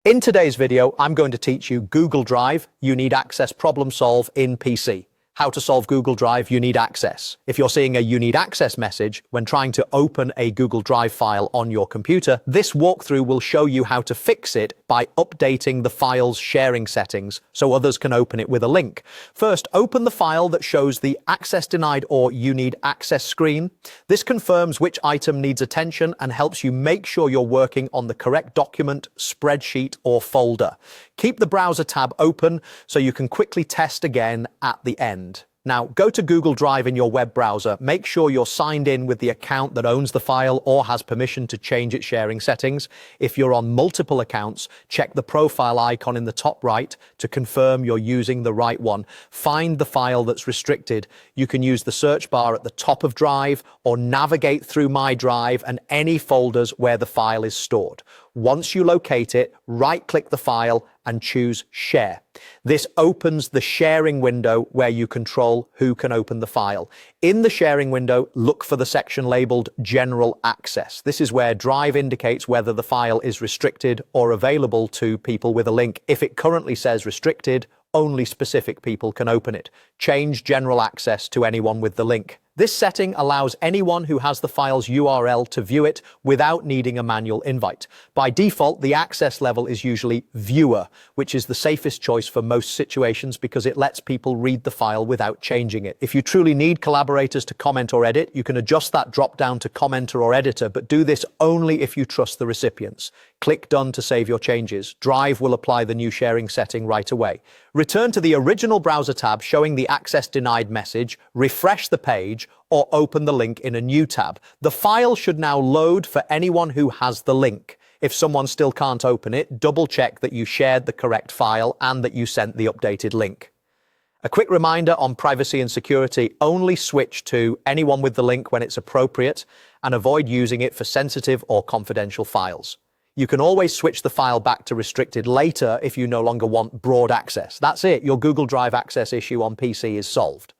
In today's video, I'm going to teach you Google Drive, you need access problem solve in PC. How to solve Google Drive, you need access. If you're seeing a you need access message when trying to open a Google Drive file on your computer, this walkthrough will show you how to fix it by updating the file's sharing settings so others can open it with a link. First, open the file that shows the access denied or you need access screen. This confirms which item needs attention and helps you make sure you're working on the correct document, spreadsheet, or folder. Keep the browser tab open so you can quickly test again at the end. Now, go to Google Drive in your web browser. Make sure you're signed in with the account that owns the file or has permission to change its sharing settings. If you're on multiple accounts, check the profile icon in the top right to confirm you're using the right one. Find the file that's restricted. You can use the search bar at the top of Drive or navigate through My Drive and any folders where the file is stored. Once you locate it, right-click the file and choose Share. This opens the sharing window where you control who can open the file. In the sharing window, look for the section labeled General Access. This is where Drive indicates whether the file is restricted or available to people with a link. If it currently says restricted, only specific people can open it. Change General Access to anyone with the link. This setting allows anyone who has the file's URL to view it without needing a manual invite. By default, the access level is usually Viewer, which is the safest choice for most situations because it lets people read the file without changing it. If you truly need collaborators to comment or edit, you can adjust that drop down to Commenter or Editor, but do this only if you trust the recipients. Click Done to save your changes. Drive will apply the new sharing setting right away. Return to the original browser tab showing the access denied message, refresh the page, or open the link in a new tab. The file should now load for anyone who has the link. If someone still can't open it, double check that you shared the correct file and that you sent the updated link. A quick reminder on privacy and security, only switch to anyone with the link when it's appropriate and avoid using it for sensitive or confidential files. You can always switch the file back to restricted later if you no longer want broad access. That's it, your Google Drive access issue on PC is solved.